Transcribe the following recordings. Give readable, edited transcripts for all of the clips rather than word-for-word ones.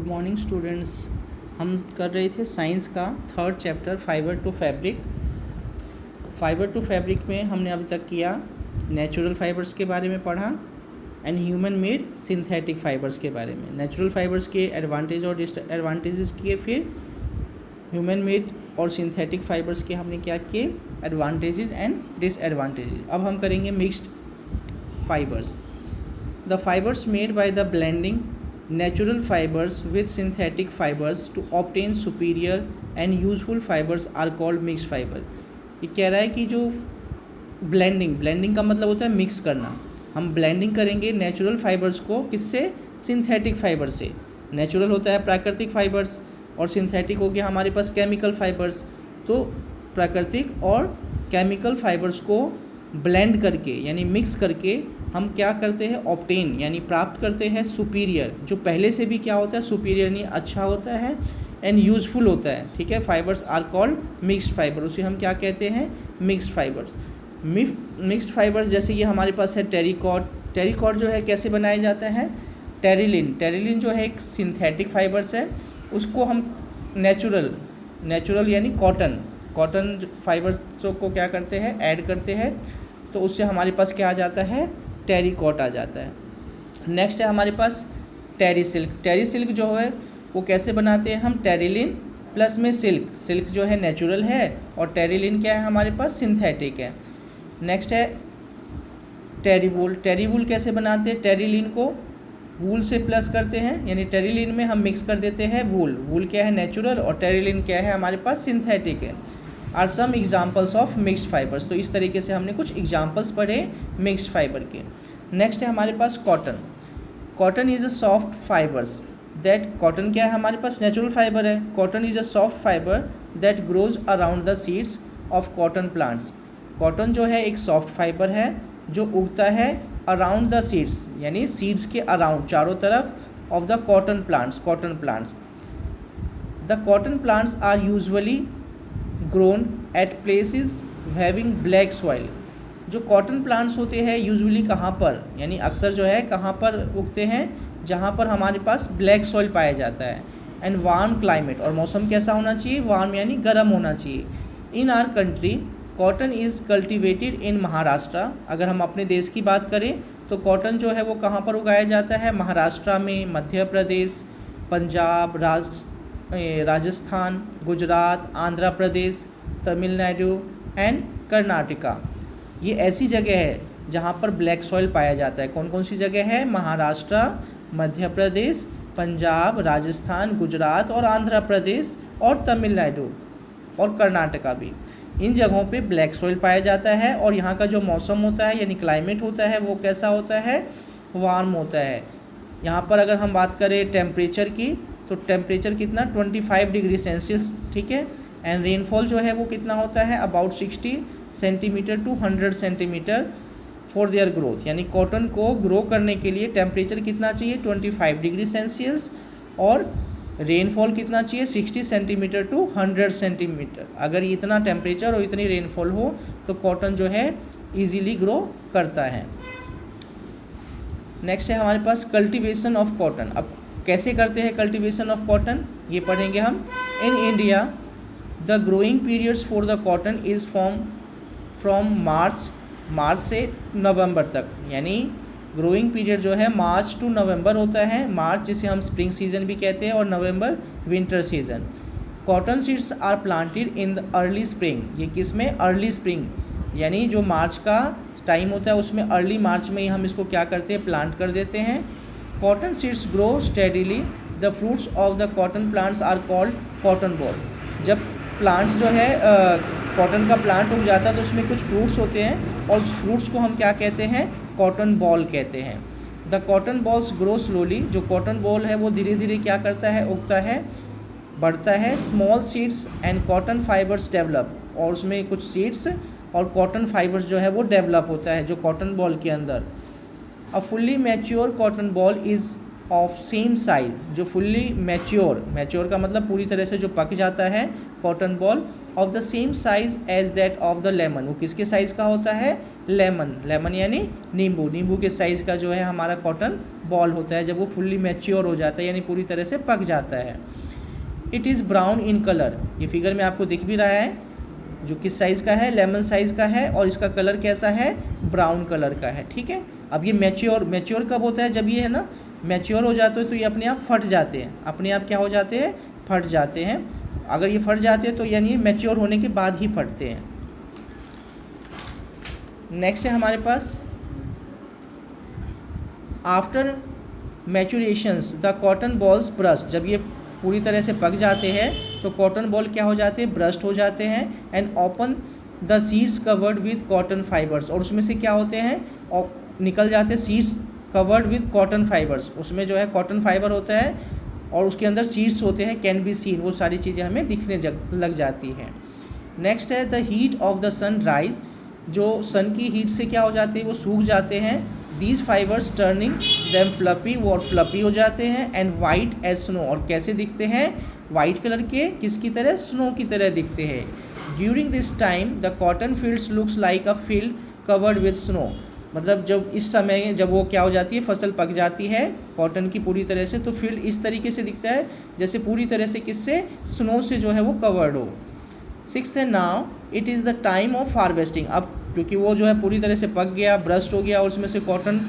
Good morning students. हम कर रहे थे साइंस का third chapter fibre to fabric. Fibre to fabric में हमने अभी तक किया नेचुरल फाइबर्स के बारे में पढ़ा and human made synthetic fibres के बारे में। नेचुरल फाइबर्स के एडवांटेज और डिसएडवांटेजेस किए, फिर ह्यूमन मेड और सिंथेटिक फाइबर्स के हमने क्या किए एडवांटेजेस एंड डिसएडवांटेजेस। अब हम करेंगे mixed fibres. The fibres made by the blending natural fibers with synthetic fibers to obtain superior and useful fibers are called mixed fiber। ये कह रहा है कि जो ब्लेंडिंग का मतलब होता है मिक्स करना। हम ब्लेंडिंग करेंगे नेचुरल फाइबर्स को किससे, सिंथेटिक फाइबर से। नेचुरल होता है प्राकृतिक फाइबर्स और सिंथेटिक हो गया हमारे पास केमिकल फाइबर्स। तो प्राकृतिक और केमिकल फाइबर्स को ब्लेंड करके यानी मिक्स करके हम क्या करते हैं, ऑब्टेन यानी प्राप्त करते हैं सुपीरियर, जो पहले से भी क्या होता है सुपीरियर यानी अच्छा होता है एंड यूज़फुल होता है। ठीक है, fibres are called mixed fibre, उसे हम क्या कहते हैं मिक्स्ड फाइबर्स। मिक्स्ड फाइबर्स जैसे ये हमारे पास है टेरिकॉट जो है कैसे बनाया जाता है, टेरिलिन जो है एक सिंथेटिक फाइबर्स है, उसको हम नेचुरल यानी कॉटन फाइबर्स को क्या करते हैं ऐड करते हैं, तो उससे हमारे पास क्या आ जाता है टेरिकॉट आ जाता है। नेक्स्ट है हमारे पास टेरी सिल्क जो है वो कैसे बनाते हैं हम, टेरिलिन प्लस में सिल्क जो है नेचुरल है और टेरिलिन क्या है हमारे पास सिंथेटिक है। नेक्स्ट है टेरी वूल कैसे बनाते हैं, टेरिलिन को वूल से प्लस करते हैं यानी टेरिलिन में हम मिक्स कर देते हैं वूल क्या है नेचुरल और टेरिलिन क्या है हमारे पास सिंथेटिक है। Are some examples of mixed fibres. तो इस तरीके से हमने कुछ एग्जाम्पल्स पढ़े मिक्स्ड फाइबर के। नेक्स्ट है हमारे पास cotton is a soft fibres that, cotton क्या है हमारे पास नेचुरल फाइबर है। Cotton is a soft fibre that grows around the seeds of cotton plants. Cotton जो है एक सॉफ्ट फाइबर है जो उगता है अराउंड द सीड्स यानी सीड्स के अराउंड चारों तरफ of the cotton plants. The cotton plants are usually grown at places having black soil. जो कॉटन प्लांट्स होते हैं यूजुअली कहाँ पर यानी अक्सर जो है कहाँ पर उगते हैं, जहाँ पर हमारे पास ब्लैक सॉइल पाया जाता है। एंड वार्म क्लाइमेट, और मौसम कैसा होना चाहिए, वार्म यानी गर्म होना चाहिए। In our country cotton is cultivated in Maharashtra. अगर हम अपने देश की बात करें तो कॉटन जो है वो कहाँ पर उगाया जाता है, महाराष्ट्र में, मध्य प्रदेश, पंजाब, राजस्थान, गुजरात, आंध्र प्रदेश, तमिलनाडु एंड कर्नाटका। ये ऐसी जगह है जहाँ पर ब्लैक सॉइल पाया जाता है। कौन कौन सी जगह है, महाराष्ट्र, मध्य प्रदेश, पंजाब, राजस्थान, गुजरात और आंध्र प्रदेश और तमिलनाडु और कर्नाटका भी। इन जगहों पे ब्लैक सॉइल पाया जाता है और यहाँ का जो मौसम होता है यानी क्लाइमेट होता है वो कैसा होता है, वार्म होता है। यहाँ पर अगर हम बात करें टेम्परेचर की तो टेम्परेचर कितना 25 डिग्री सेल्सियस, ठीक है। एंड रेनफॉल जो है वो कितना होता है about 60 centimetre to 100 centimetre for their growth. यानी कॉटन को ग्रो करने के लिए टेम्परेचर कितना चाहिए 25 डिग्री सेल्सियस और रेनफॉल कितना चाहिए 60 सेंटीमीटर टू 100 सेंटीमीटर। अगर इतना टेम्परेचर और इतनी रेनफॉल हो तो कॉटन जो है ईजीली ग्रो करता है। नेक्स्ट है हमारे पास कल्टीवेशन ऑफ कॉटन। अब कैसे करते हैं कल्टीवेशन ऑफ कॉटन ये पढ़ेंगे हम। In India the growing periods for the cotton is from March से नवंबर तक। यानी ग्रोइंग पीरियड जो है मार्च टू नवंबर होता है। मार्च जिसे हम स्प्रिंग सीजन भी कहते हैं और November winter season. Cotton seeds are planted in the early spring. ये किस में, अर्ली स्प्रिंग यानी जो मार्च का टाइम होता है उसमें अर्ली मार्च में ही हम इसको क्या करते हैं प्लांट कर देते हैं। Cotton seeds grow steadily. The fruits of the cotton plants are called cotton ball. जब प्लांट्स जो है कॉटन का प्लांट उग जाता है तो उसमें कुछ फ्रूट्स होते हैं और उस फ्रूट्स को हम क्या कहते हैं, कॉटन बॉल कहते हैं। The cotton balls grow slowly. जो कॉटन बॉल है वो धीरे धीरे क्या करता है, उगता है, बढ़ता है। Small seeds and cotton fibres develop, और उसमें कुछ सीड्स और कॉटन फाइबर्स जो है वो डेवलप होता है जो कॉटन बॉल के अंदर। A fully mature cotton ball is of same size. जो फुल्ली मैच्योर का मतलब पूरी तरह से जो पक जाता है cotton ball of the same size as that of the lemon. वो किसके साइज़ का होता है? लेमन। लेमन यानी नींबू। नींबू के साइज़ का जो है हमारा कॉटन बॉल होता है जब वो फुल्ली मैच्योर हो जाता है, यानी पूरी तरह से पक जाता है। It is brown in colour. ये फिगर में आपको दिख भी रहा है, जो किस साइज़ का है? लेमन साइज़ का है, और इसका कलर कैसा है? ब्राउन कलर का है। ठीक है, अब ये मैच्योर कब होता है? जब ये है ना मैच्योर हो जाते हैं तो ये अपने आप फट जाते हैं। अपने आप क्या हो जाते हैं? फट जाते हैं। अगर ये फट जाते हैं तो यानी मैच्योर होने के बाद ही फटते हैं। नेक्स्ट है हमारे पास after maturations the cotton balls burst. जब ये पूरी तरह से पक जाते हैं तो कॉटन बॉल क्या हो जाते हैं? ब्रस्ट हो जाते हैं। And open the seeds covered with cotton fibres. और उसमें से क्या होते हैं? निकल जाते हैं seeds covered with cotton fibres. उसमें जो है कॉटन फाइबर होता है और उसके अंदर सीड्स होते हैं, कैन बी सीन। वो सारी चीज़ें हमें दिखने लग जाती हैं। नेक्स्ट है the heat of the sun dries. जो सन की हीट से क्या हो जाते हैं? वो सूख जाते हैं। These fibres turning them fluffy, वो और फ्लपी हो जाते हैं। And white as snow. और कैसे दिखते हैं? वाइट कलर के, किसकी तरह? स्नो की तरह दिखते हैं। During this time the cotton fields looks like a field covered with snow. मतलब जब इस समय जब वो क्या हो जाती है? फसल पक जाती है कॉटन की पूरी तरह से, तो फील्ड इस तरीके से दिखता है जैसे पूरी तरह से किससे? स्नो से जो है वो कवर्ड हो। 6 है now it is the time of harvesting. अब क्योंकि वो जो है पूरी तरह से पक गया, ब्रस्ट हो गया, और उसमें से कॉटन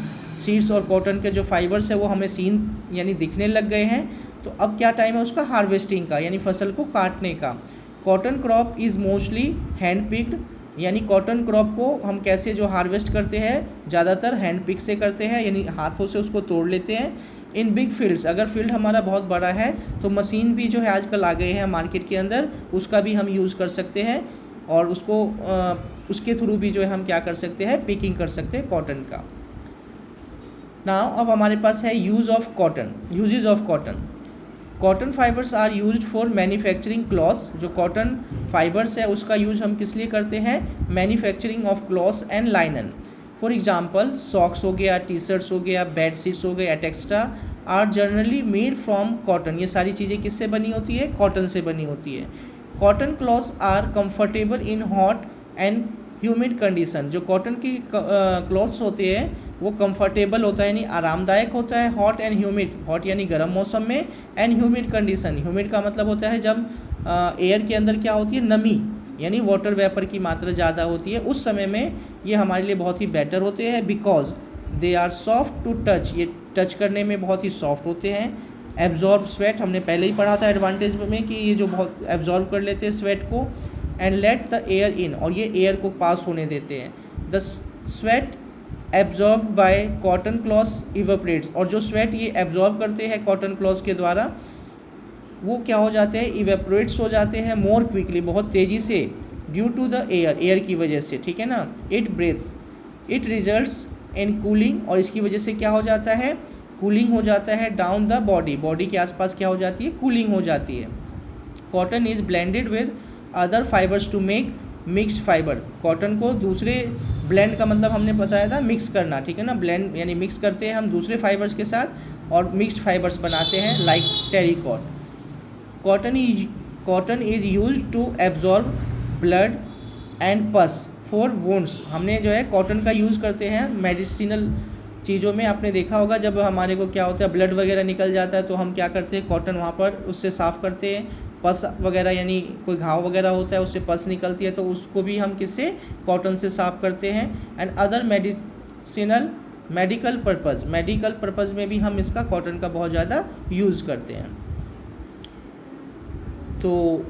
सीड्स और कॉटन के जो फाइबर्स है वो हमें सीन यानी दिखने लग गए हैं, तो अब क्या टाइम है उसका? हार्वेस्टिंग का, यानी फसल को काटने का। Cotton crop is mostly hand picked. यानी कॉटन क्रॉप को हम कैसे जो हार्वेस्ट करते हैं? ज़्यादातर हैंड पिक से करते हैं, यानी हाथों से उसको तोड़ लेते हैं। इन बिग फील्ड्स, अगर फील्ड हमारा बहुत बड़ा है तो मशीन भी जो है आजकल आ गए हैं मार्केट के अंदर, उसका भी हम यूज़ कर सकते हैं, और उसके थ्रू भी जो है हम क्या कर सकते हैं? पिकिंग कर सकते हैं कॉटन का। नाउ अब हमारे पास है use of cotton, uses of cotton. Cotton fibres are used for manufacturing clothes. जो कॉटन फाइबर्स है उसका यूज़ हम किस लिए करते हैं? Manufacturing of clothes and linen. For example socks हो गया, टी शर्ट्स हो गया, बेड शीट्स हो गए, etcetera are generally made from cotton. ये सारी चीज़ें किससे बनी होती है? कॉटन से बनी होती है। Cotton clothes are comfortable in hot and humid condition. जो कॉटन की क्लॉथ्स होते हैं वो कंफर्टेबल होता है, यानी आरामदायक होता है। हॉट एंड ह्यूमिड, हॉट यानी गर्म मौसम में, एंड ह्यूमिड कंडीशन, ह्यूमिड का मतलब होता है जब एयर के अंदर क्या होती है? नमी, यानी वाटर वेपर की मात्रा ज़्यादा होती है, उस समय में ये हमारे लिए बहुत ही बेटर होते हैं। Because they are soft to touch, ये टच करने में बहुत ही सॉफ्ट होते हैं। एब्जॉर्ब स्वेट, हमने पहले ही पढ़ा था एडवांटेज में कि ये जो बहुत एब्जॉर्ब कर लेते हैं स्वेट को। And let the air in, और ये एयर को पास होने देते हैं। The sweat absorb by cotton clothes evaporates, और जो स्वेट ये एब्जॉर्ब करते हैं कॉटन क्लॉथ्स के द्वारा, वो क्या हो जाते हैं? इवेपोरेट्स हो जाते हैं मोर क्विकली, बहुत तेज़ी से, ड्यू टू द एयर की वजह से। ठीक है ना? It breaths, it results in cooling, और इसकी वजह से क्या हो जाता है? कूलिंग हो जाता है। डाउन द बॉडी, बॉडी के आसपास क्या हो जाती है? कूलिंग हो जाती है। Cotton is blended with other fibres to make mixed fibre. Cotton को दूसरे, ब्लेंड का मतलब हमने बताया था मिक्स करना, ठीक है ना? ब्लेंड यानी मिक्स करते हैं हम दूसरे फाइबर्स के साथ और मिक्स्ड फाइबर्स बनाते हैं, like terrycot. Cotton is used to absorb blood and pus for wounds. हमने जो है कॉटन का यूज़ करते हैं मेडिसिनल चीज़ों में। आपने देखा होगा जब हमारे को क्या होता है, ब्लड वगैरह निकल जाता है तो हम क्या करते हैं? कॉटन वहाँ पर उससे साफ़ करते हैं। पस वगैरह यानी कोई घाव वगैरह होता है उससे पस निकलती है, तो उसको भी हम किससे? कॉटन से साफ़ करते हैं। एंड अदर मेडिकल पर्पज़ में भी हम इसका कॉटन का बहुत ज़्यादा यूज़ करते हैं। तो